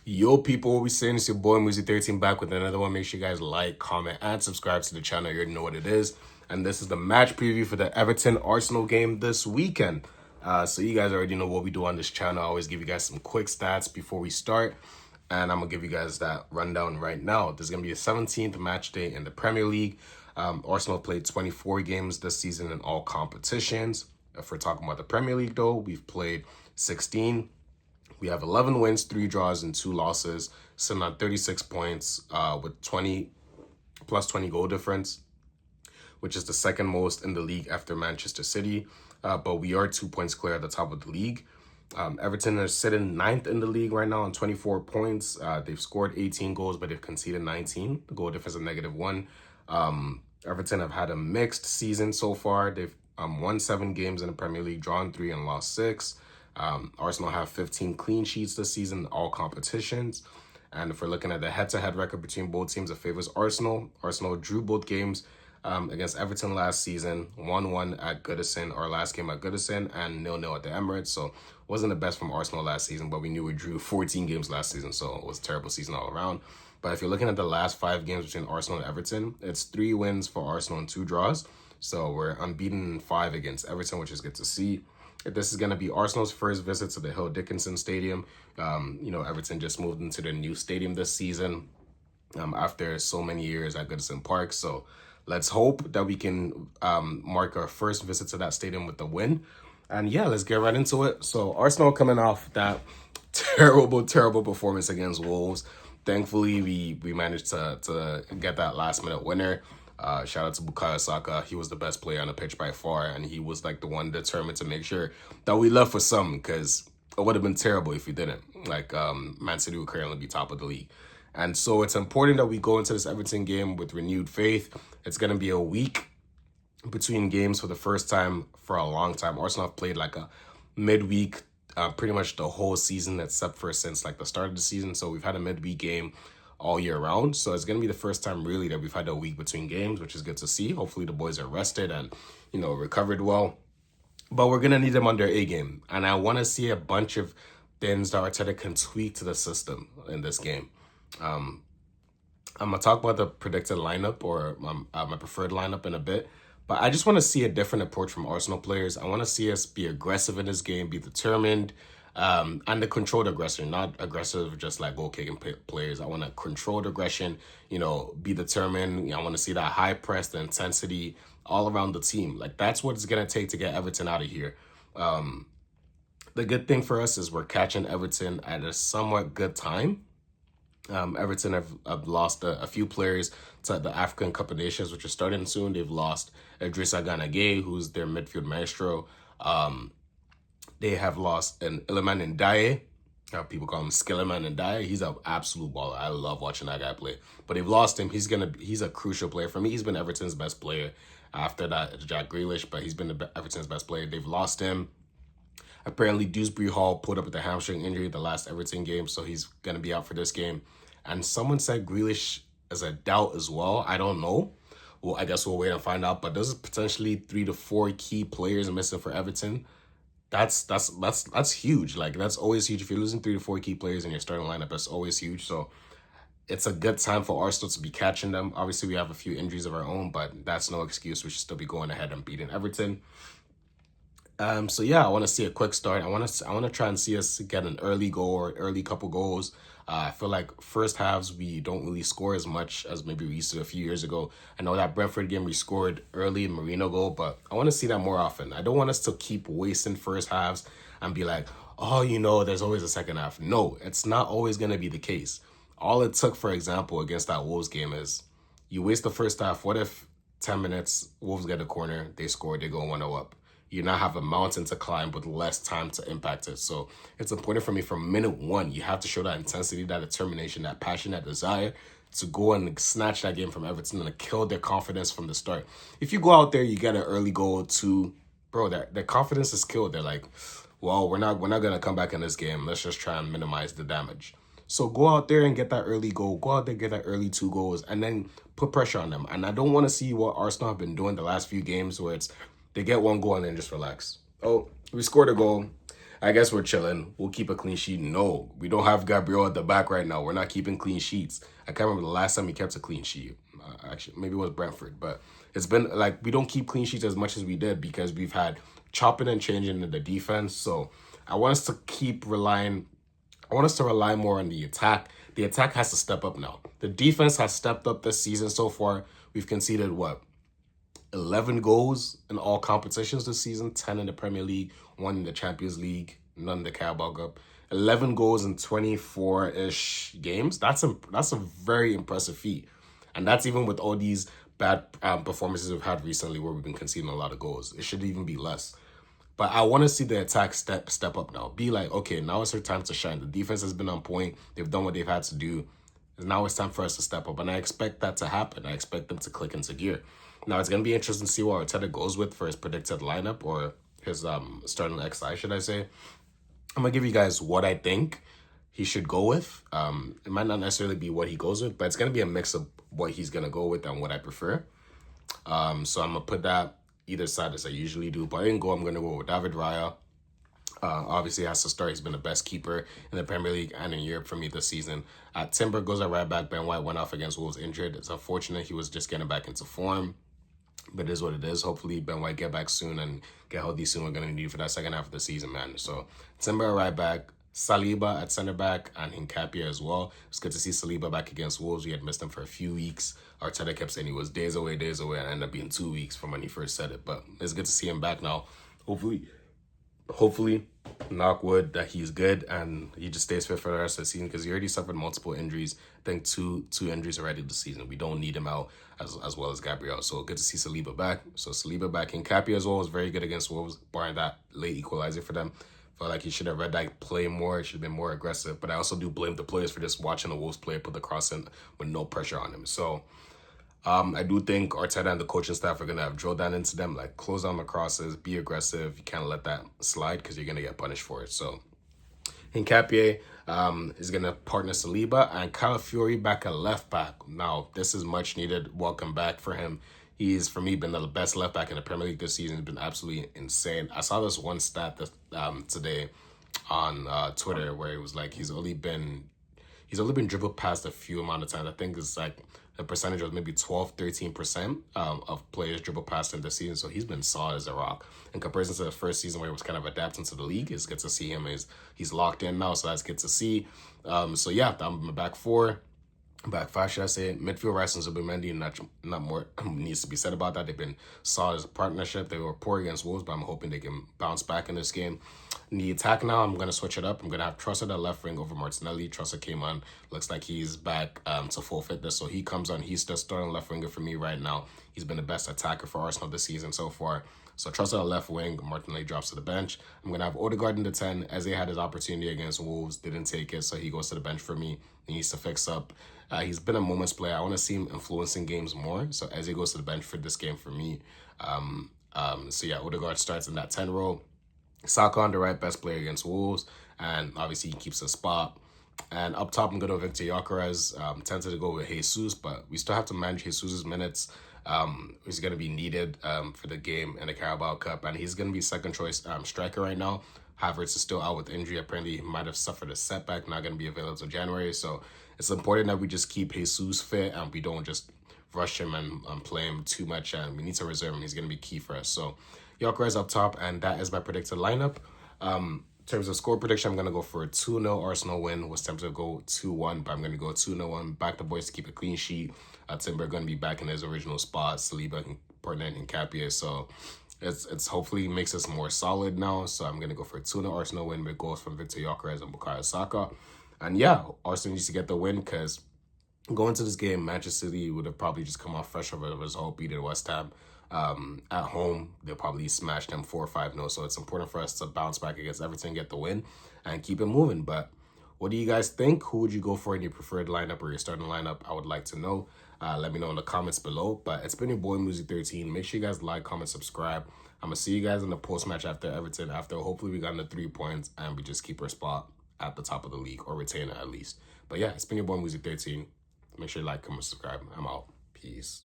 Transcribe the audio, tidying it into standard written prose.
Yo, people, what we saying? It's your boy Muzi13 back with another one. Make sure you guys like, comment, and subscribe to the channel. You already know what it is. And this is the match preview for the Everton Arsenal game this weekend. So you guys already know what we do on this channel. I always give you guys some quick stats before we start. And I'm going to give you guys that rundown right now. There's going to be a 17th match day in the Premier League. Arsenal played 24 games this season in all competitions. If we're talking about the Premier League, though, we've played 16. We have 11 wins, 3 draws, and 2 losses, sitting on 36 points with 20 plus 20 goal difference, which is the second most in the league after Manchester City. But we are 2 points clear at the top of the league. Everton are sitting 9th in the league right now on 24 points. They've scored 18 goals, but they've conceded 19. The goal difference is -1. Everton have had a mixed season so far. They've won 7 games in the Premier League, drawn 3, and lost 6. Arsenal have 15 clean sheets this season in all competitions. And if we're looking at the head-to-head record between both teams, it favors Arsenal. Arsenal drew both games against Everton last season, 1-1 at Goodison, our last game at Goodison, and 0-0 at the Emirates. So wasn't the best from Arsenal last season, but we knew we drew 14 games last season, so it was a terrible season all around. But if you're looking at the last 5 games between Arsenal and Everton, it's 3 wins for Arsenal and 2 draws. So we're unbeaten in 5 against Everton, which is good to see. This is going to be Arsenal's first visit to the Hill Dickinson Stadium. Everton just moved into their new stadium this season after so many years at Goodison Park. So let's hope that we can mark our first visit to that stadium with a win. And yeah, let's get right into it. So Arsenal coming off that terrible performance against Wolves. Thankfully, we managed to get that last minute winner. Shout out to Bukayo Saka. He was the best player on the pitch by far, and he was like the one determined to make sure that we left for some, because it would have been terrible if we didn't. Man City would currently be top of the league. And so it's important that we go into this Everton game with renewed faith. It's going to be a week between games for the first time for a long time. Arsenal have played like a midweek pretty much the whole season except for since like the start of the season. So we've had a midweek game all year round. So it's going to be the first time really that we've had a week between games, which is good to see. Hopefully the boys are rested and, recovered well. But we're going to need them on their A game. And I want to see a bunch of things that Arteta can tweak to the system in this game. I'm going to talk about the predicted lineup or my preferred lineup in a bit. But I just want to see a different approach from Arsenal players. I want to see us be aggressive in this game, be determined, and the controlled aggression, not aggressive, just like goal kicking players. I want to controlled aggression, be determined. I want to see that high press, the intensity all around the team. Like that's what it's going to take to get Everton out of here. The good thing for us is we're catching Everton at a somewhat good time. Everton have lost a few players to the African Cup of Nations, which are starting soon. They've lost Idrissa Gana Gueye, who's their midfield maestro. They have lost an Iliman Ndiaye. People call him Skillerman Ndiaye. He's an absolute baller. I love watching that guy play. But they've lost him. He's a crucial player. For me, he's been Everton's best player. After that, it's Jack Grealish, but he's been Everton's best player. They've lost him. Apparently, Dewsbury Hall pulled up with a hamstring injury the last Everton game, so he's going to be out for this game. And someone said Grealish is a doubt as well. I don't know. Well, I guess we'll wait and find out. But there's potentially 3 to 4 key players missing for Everton. That's huge. Like that's always huge. If you're losing 3 to 4 key players in your starting lineup, that's always huge. So it's a good time for Arsenal to be catching them. Obviously, we have a few injuries of our own, but that's no excuse. We should still be going ahead and beating Everton. So yeah, I want to see a quick start. I want to try and see us get an early goal or early couple goals. I feel like first halves we don't really score as much as maybe we used to a few years ago. I know that Brentford game we scored early in Marino goal, but I want to see that more often. I don't want us to keep wasting first halves and be like, oh, there's always a second half. No, it's not always going to be the case. All it took, for example, against that Wolves game is you waste the first half. What if 10 minutes, Wolves get a corner, they score, they go 1-0 up? You now have a mountain to climb with less time to impact it. So it's important for me from minute 1, you have to show that intensity, that determination, that passion, that desire to go and snatch that game from Everton and kill their confidence from the start. If you go out there, you get an early goal to, bro, their confidence is killed. They're like, well, we're not going to come back in this game. Let's just try and minimize the damage. So go out there and get that early goal. Go out there, get that early 2 goals, and then put pressure on them. And I don't want to see what Arsenal have been doing the last few games where it's they get 1 goal and then just relax. Oh, we scored a goal. I guess we're chilling. We'll keep a clean sheet. No, we don't have Gabriel at the back right now. We're not keeping clean sheets. I can't remember the last time we kept a clean sheet. Actually, maybe it was Brentford, but it's been like we don't keep clean sheets as much as we did because we've had chopping and changing in the defense. So I want us to keep relying. I want us to rely more on the attack. The attack has to step up now. The defense has stepped up this season so far. We've conceded what? 11 goals in all competitions this season, 10 in the Premier League, 1 in the Champions League, none in the Carabao Cup. 11 goals in 24-ish games. That's a very impressive feat. And that's even with all these bad performances we've had recently where we've been conceding a lot of goals. It should even be less. But I want to see the attack step up now. Be like, okay, now it's their time to shine. The defense has been on point. They've done what they've had to do. Now it's time for us to step up. And I expect that to happen. I expect them to click into gear. Now, it's going to be interesting to see what Arteta goes with for his predicted lineup or his starting XI, should I say. I'm going to give you guys what I think he should go with. It might not necessarily be what he goes with, but it's going to be a mix of what he's going to go with and what I prefer. So I'm going to put that either side as I usually do. But I'm going to go with David Raya. Obviously, has to start. He's been the best keeper in the Premier League and in Europe for me this season. Timber goes at right back. Ben White went off against Wolves injured. It's unfortunate. He was just getting back into form. But it is what it is. Hopefully, Ben White get back soon and get healthy soon. We're going to need for that second half of the season, man. So, Timber at right back, Saliba at center back, and Hincapie as well. It's good to see Saliba back against Wolves. We had missed him for a few weeks. Arteta kept saying he was days away, and it ended up being 2 weeks from when he first said it. But it's good to see him back now. Hopefully, knock wood, that he's good and he just stays fit for the rest of the season because he already suffered multiple injuries. I think two injuries already this season. We don't need him out as well as Gabriel. So good to see Saliba back. So Saliba back. In Cappy as well was very good against Wolves, barring that late equalizer for them. Felt like he should have read that play more. He should have been more aggressive. But I also do blame the players for just watching the Wolves play, put the cross in with no pressure on him. So I do think Arteta and the coaching staff are going to have drilled down into them, like close down the crosses, be aggressive. You can't let that slide because you're going to get punished for it. So Hincapie is going to partner Saliba and Calafiori back at left back. Now, this is much needed. Welcome back for him. He's, for me, been the best left back in the Premier League this season. He's been absolutely insane. I saw this one stat today on Twitter where it was like he's only been dribbled past a few amount of times. I think it's like the percentage was maybe 12-13% of players dribble past him this season. So he's been solid as a rock. In comparison to the first season where he was kind of adapting to the league, it's good to see him. He's locked in now, so that's good to see. So yeah, I'm back five, should I say. Midfield Rice and Zubimendi, not more needs to be said about that. They've been solid as a partnership. They were poor against Wolves, but I'm hoping they can bounce back in this game. In the attack now, I'm going to switch it up. I'm going to have Trossard at left wing over Martinelli. Trossard came on. Looks like he's back to full fitness. So he comes on. He's the starting left winger for me right now. He's been the best attacker for Arsenal this season so far. So Trossard at left wing. Martinelli drops to the bench. I'm going to have Odegaard in the 10. Eze had his opportunity against Wolves. Didn't take it. So he goes to the bench for me. He needs to fix up. He's been a moments player. I want to see him influencing games more. So Eze goes to the bench for this game for me. So yeah, Odegaard starts in that 10 role. Saka on the right, best player against Wolves, and obviously he keeps a spot. And up top, I'm going to Victor Gyökeres. Tempted to go with Jesus, but we still have to manage Jesus' minutes. He's going to be needed for the game in the Carabao Cup, and he's going to be second choice striker right now. Havertz is still out with injury. Apparently, he might have suffered a setback, not going to be available until January. So it's important that we just keep Jesus fit and we don't just rush him and play him too much. And we need to reserve him. He's going to be key for us. So Gyökeres up top, and that is my predicted lineup. In terms of score prediction, I'm going to go for a 2-0 Arsenal win. Was tempted to go 2-1, but I'm going to go 2-0. Back the boys to keep a clean sheet. Timber going to be back in his original spot. Saliba can partner in Hincapie. So it's hopefully makes us more solid now. So I'm going to go for a 2-0 Arsenal win with goals from Victor Gyökeres and Bukayo Saka. And yeah, Arsenal needs to get the win because going to this game, Manchester City would have probably just come off fresh over the result, beating West Ham. At home, they'll probably smash them 4-5-0. So it's important for us to bounce back against Everton, get the win, and keep it moving. But what do you guys think? Who would you go for in your preferred lineup or your starting lineup? I would like to know. Let me know in the comments below. But it's been your boy Muzi13. Make sure you guys like, comment, subscribe. I'm going to see you guys in the post-match after Everton. After hopefully we got the 3 points and we just keep our spot at the top of the league or retain it at least. But yeah, it's been your boy Muzi13. Make sure you like, comment, subscribe. I'm out. Peace.